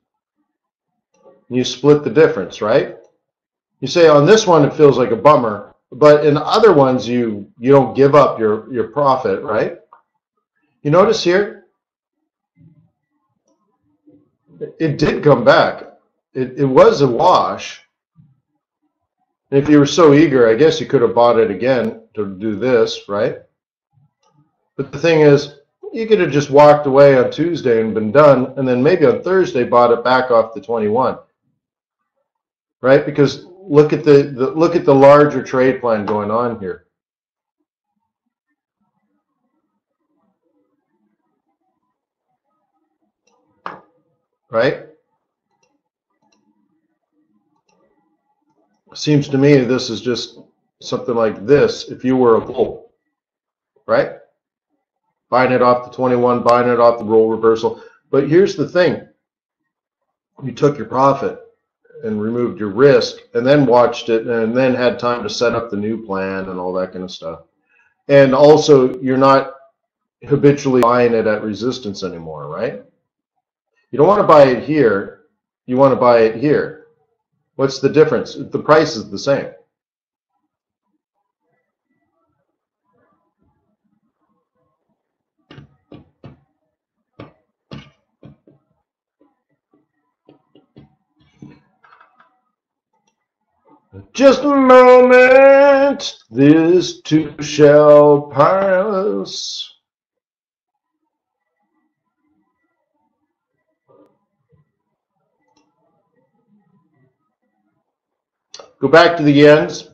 You split the difference, right? You say on this one it feels like a bummer, but in other ones you don't give up your profit, right? You notice here, it did come back. It was a wash. If you were so eager, I guess you could have bought it again to do this, right? But the thing is, you could have just walked away on Tuesday and been done, and then maybe on Thursday bought it back off the 21, right? Because look at the larger trade plan going on here, right? Seems to me this is just something like this if you were a bull, right? Buying it off the 21, buying it off the role reversal. But here's the thing. You took your profit and removed your risk and then watched it and then had time to set up the new plan and all that kind of stuff. And also, you're not habitually buying it at resistance anymore, right? You don't want to buy it here. You want to buy it here. What's the difference? The price is the same. Just a moment, this too shall pass. Go back to the yens.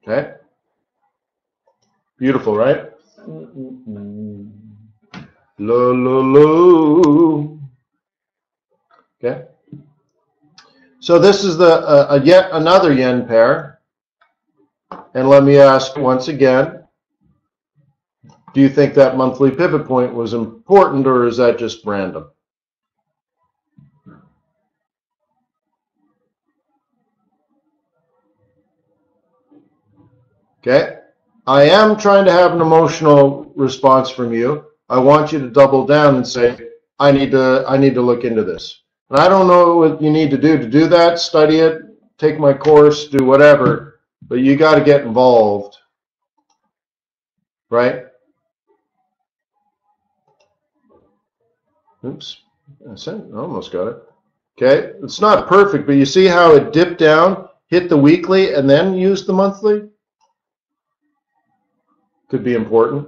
Okay. Beautiful, right? Low, low, low. Okay. So this is the yet another yen pair. And let me ask once again, do you think that monthly pivot point was important, or is that just random? Okay. I am trying to have an emotional response from you. I want you to double down and say, I need to look into this. And I don't know what you need to do that. Study it, take my course, do whatever, but you got to get involved, right? Oops, I almost got it. Okay, it's not perfect, but you see how it dipped down, hit the weekly, and then used the monthly? could be important.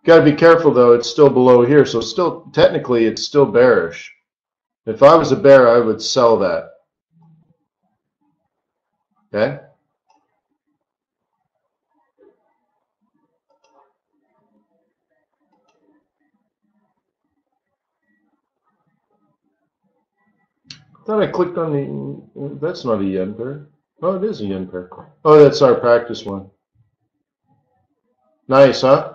Got to be careful though, it's still below here, so still technically it's still bearish. If I was a bear, I would sell that. Okay? I thought I clicked on the, that's not a yen pair. Oh, it is a yen pair. Oh, that's our practice one. Nice, huh?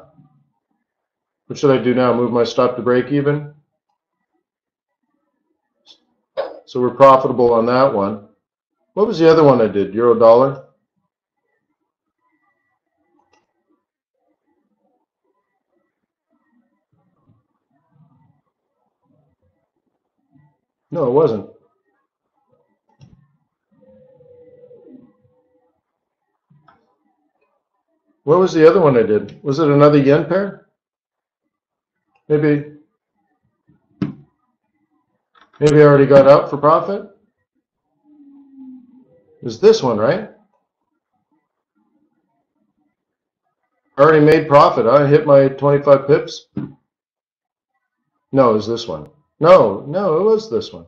What should I do now? Move my stop to break even? So we're profitable on that one. What was the other one I did? Euro dollar? No, it wasn't. What was the other one I did? Was it another yen pair? Maybe I already got out for profit? It was this one, right? I already made profit. I hit my 25 pips. No, it was this one. No, it was this one.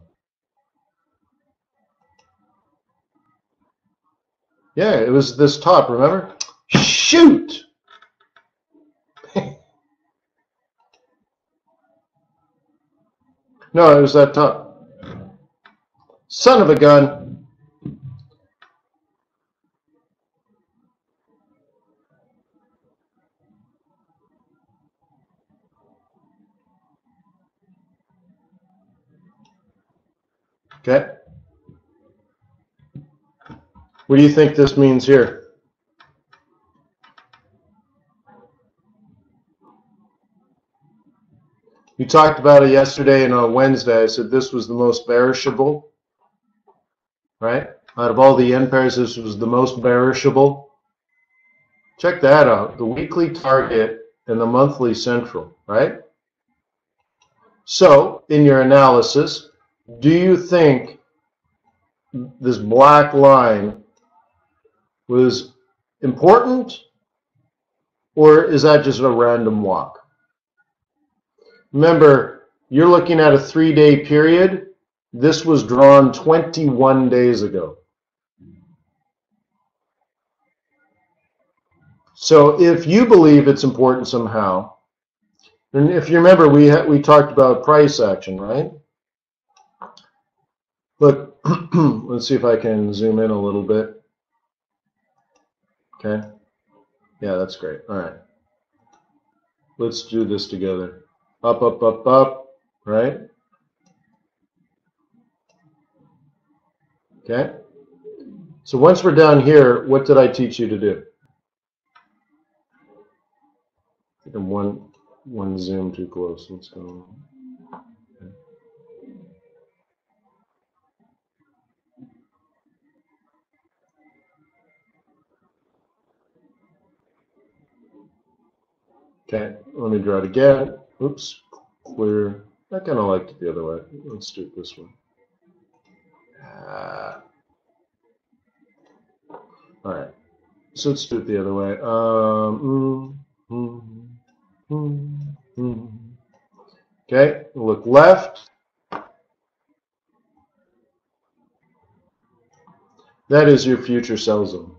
Yeah, it was this top, remember? Shoot! No, it was that top. Son of a gun. Okay. What do you think this means here? You talked about it yesterday and on Wednesday. I said this was the most bearishable, right? Out of all the yen pairs, this was the most bearishable. Check that out. The weekly target and the monthly central, right? So, in your analysis, do you think this black line was important, or is that just a random walk? Remember, you're looking at a 3-day period. This was drawn 21 days ago. So if you believe it's important somehow, and if you remember, we talked about price action, right? Look, let's see if I can zoom in a little bit. Okay. Yeah, that's great. All right. Let's do this together. Up, up, up, up, right? Okay. So once we're down here, what did I teach you to do? I think I'm one zoom too close. Let's go. Okay, let me draw it again. Oops, clear. I kind of liked it the other way. Let's do it this one. All right, so let's do it the other way. Okay, look left. That is your future sell zone.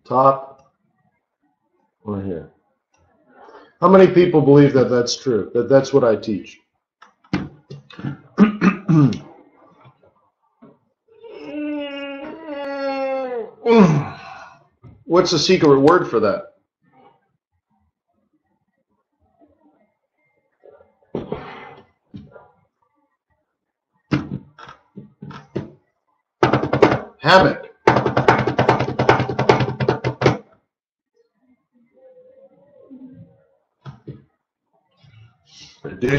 Top or here. How many people believe that that's true? That that's what I teach? What's the secret word for that? Hammock. Hey,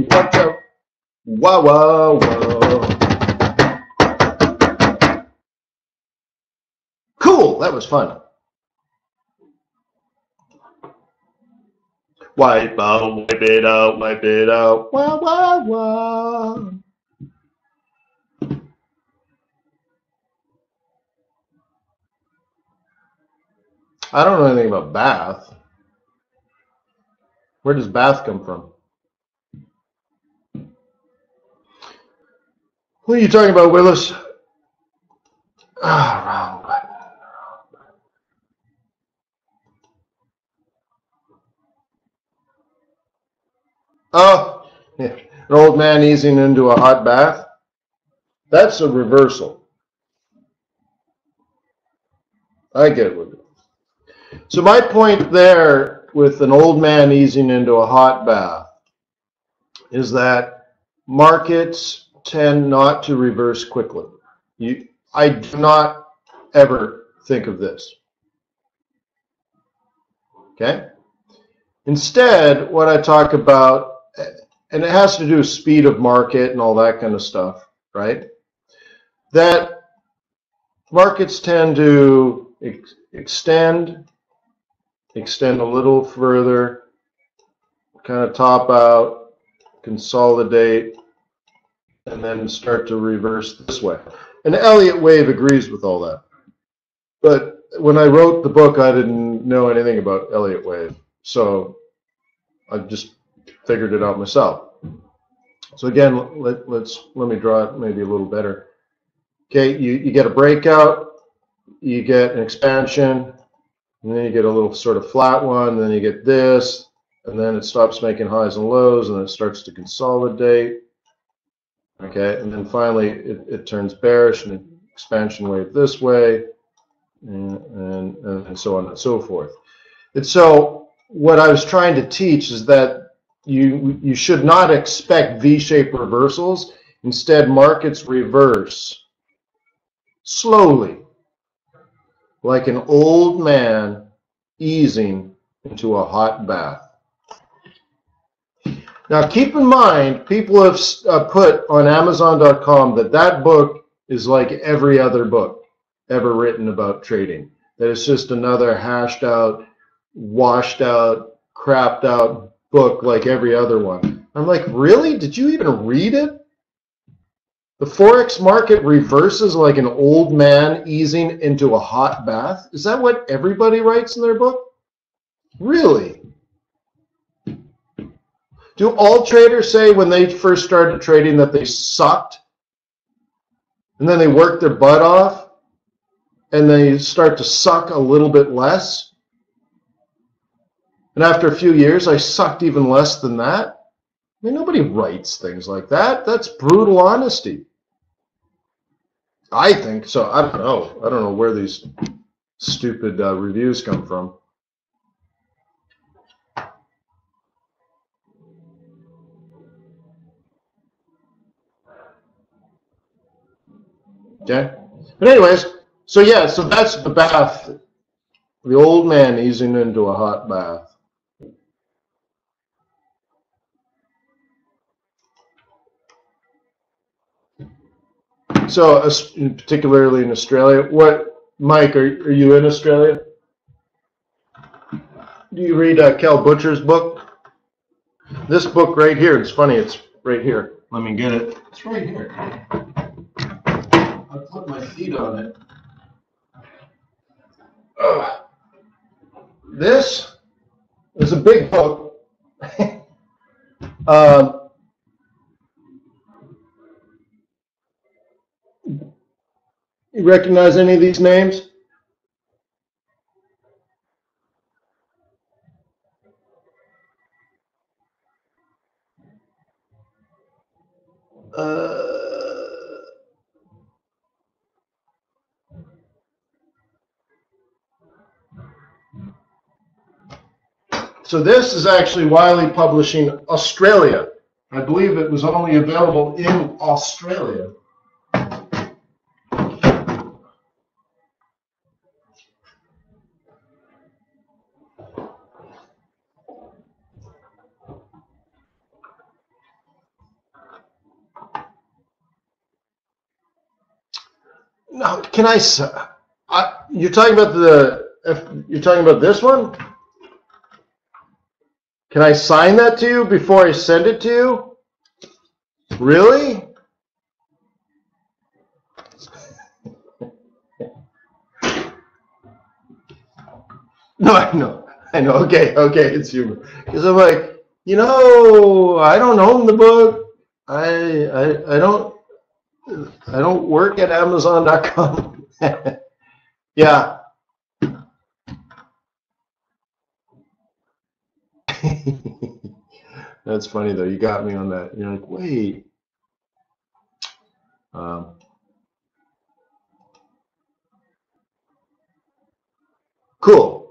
watch out. Wow, wow, wow. Cool, that was fun. Wipe out, wipe it out, wipe it out. Wah, wah, wah. I don't know anything about Bath. Where does Bath come from? What are you talking about, Willis? Ah, wrong button. Oh, yeah. An old man easing into a hot bath. That's a reversal. I get it. So my point there with an old man easing into a hot bath is that markets tend not to reverse quickly. I do not ever think of this. Okay? Instead, what I talk about, and it has to do with speed of market and all that kind of stuff, right? That markets tend to extend a little further, kind of top out, consolidate, and then start to reverse this way. And Elliott Wave agrees with all that. But when I wrote the book, I didn't know anything about Elliott Wave. So I just figured it out myself. So again, let me draw it maybe a little better. Okay, you get a breakout, you get an expansion, and then you get a little sort of flat one, then you get this, and then it stops making highs and lows, and then it starts to consolidate. Okay, and then finally it turns bearish and expansion wave this way, and so on and so forth. And so what I was trying to teach is that you should not expect V-shaped reversals. Instead, markets reverse slowly, like an old man easing into a hot bath. Now, keep in mind, people have put on Amazon.com that book is like every other book ever written about trading. That it's just another hashed out, washed out, crapped out book like every other one. I'm like, really? Did you even read it? The Forex market reverses like an old man easing into a hot bath? Is that what everybody writes in their book? Really? Do all traders say when they first started trading that they sucked? And then they work their butt off? And they start to suck a little bit less? And after a few years, I sucked even less than that? I mean, nobody writes things like that. That's brutal honesty. I think so. I don't know. I don't know where these stupid reviews come from. Okay. But anyways, so yeah, so that's the bath. The old man easing into a hot bath. So, particularly in Australia, Mike, are you in Australia? Do you read Cal Butcher's book? This book right here, it's funny, it's right here. Let me get it. It's right here. I put my feet on it. This is a big book. You recognize any of these names? So this is actually Wiley Publishing Australia. I believe it was only available in Australia. No, can I? You're talking about you're talking about this one? Can I sign that to you before I send it to you? Really? No, I know. Okay, it's humor. Because I'm like, I don't own the book. I don't work at Amazon.com. Yeah. That's funny though. You got me on that. You're like, wait. Cool.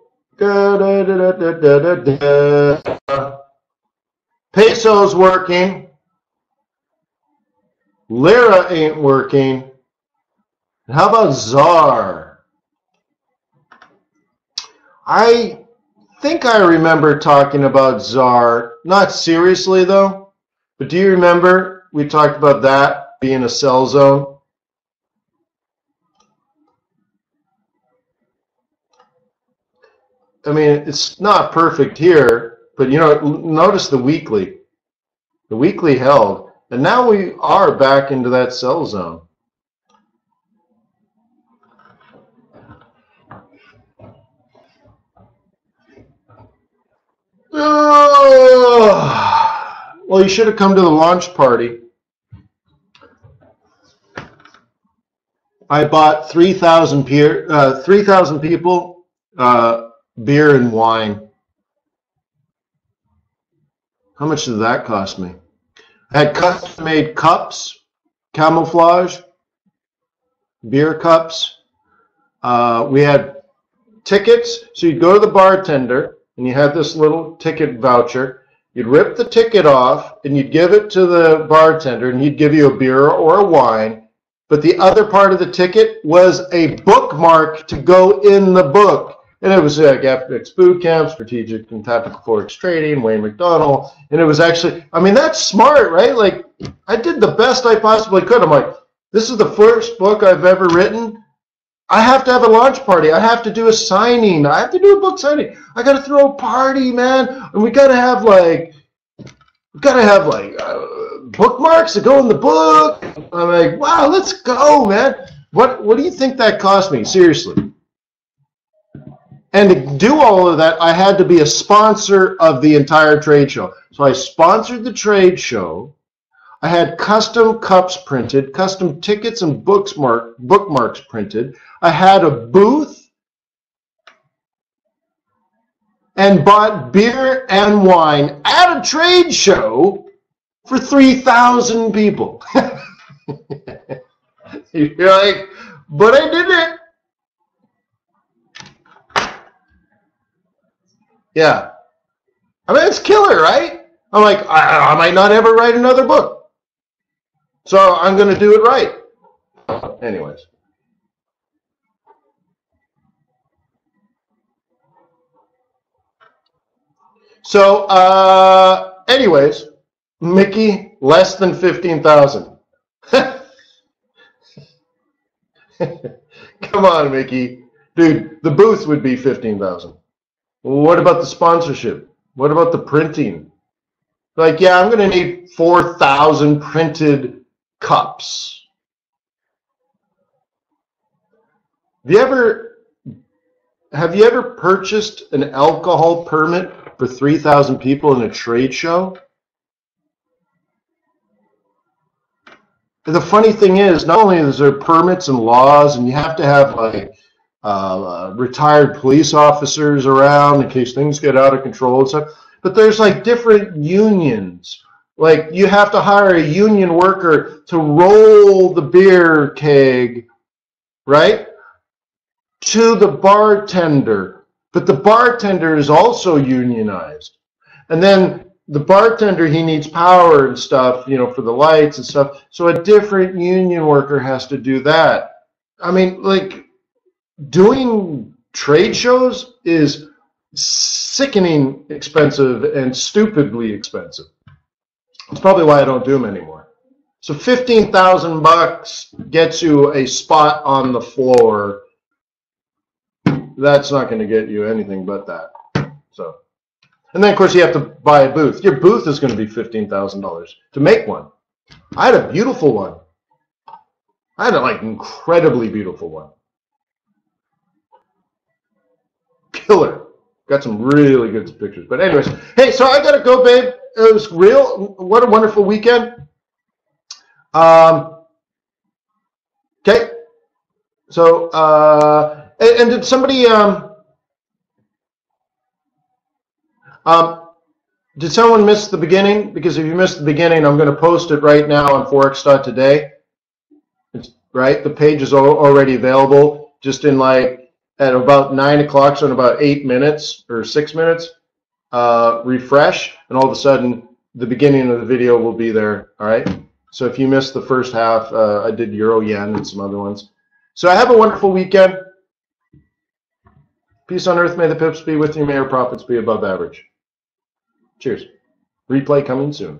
Peso's working. Lira ain't working. How about ZAR? I think I remember talking about ZAR, not seriously though, but do you remember we talked about that being a sell zone? I mean, it's not perfect here, but notice the weekly. The weekly held, and now we are back into that sell zone. Well, you should have come to the launch party. I bought 3,000 people beer and wine. How much did that cost me? I had custom-made cups, camouflage, beer cups. We had tickets. So you'd go to the bartender, and you had this little ticket voucher. You'd rip the ticket off, and you'd give it to the bartender, and he'd give you a beer or a wine. But the other part of the ticket was a bookmark to go in the book. And it was like FX Boot Camp, Strategic and Tactical Forex Trading, Wayne McDonald. And it was actually, I mean, that's smart, right? Like, I did the best I possibly could. I'm like, this is the first book I've ever written. I have to have a launch party. I have to do a signing. I have to do a book signing. I got to throw a party, man. And we got to have bookmarks to go in the book. I'm like, wow, let's go, man. What do you think that cost me? Seriously. And to do all of that, I had to be a sponsor of the entire trade show. So I sponsored the trade show. I had custom cups printed, custom tickets and bookmarks printed. I had a booth and bought beer and wine at a trade show for 3,000 people. You're like, but I did it. Yeah. I mean, it's killer, right? I'm like, I might not ever write another book. So I'm going to do it right. Anyways. So, anyways, Mickey, less than 15,000. Come on, Mickey. Dude, the booth would be 15,000. What about the sponsorship? What about the printing? Like, yeah, I'm going to need 4,000 printed cups. Have you ever purchased an alcohol permit for 3,000 people in a trade show? The funny thing is, not only is there permits and laws, and you have to have like retired police officers around in case things get out of control and stuff, but there's like different unions. Like you have to hire a union worker to roll the beer keg, right, to the bartender. But the bartender is also unionized. And then the bartender, he needs power and stuff, for the lights and stuff. So a different union worker has to do that. I mean, like, doing trade shows is sickening expensive and stupidly expensive. It's probably why I don't do them anymore. So $15,000 gets you a spot on the floor. That's not going to get you anything but that. So And then, of course, you have to buy a booth. Your booth is going to be $15,000 to make one. I had a beautiful one. I had a like incredibly beautiful one. Killer. Got some really good pictures. But anyways, hey, so I got to go, babe. It was real. What a wonderful weekend. Okay. So, and did somebody, did someone miss the beginning? Because if you missed the beginning, I'm going to post it right now on Forex.Today. It's right. The page is already available. Just in like at about 9 o'clock, so in about 8 minutes or 6 minutes, refresh, and all of a sudden the beginning of the video will be there. All right. So if you missed the first half, I did Euro Yen and some other ones. So have a wonderful weekend. Peace on earth. May the pips be with you. May your profits be above average. Cheers. Replay coming soon.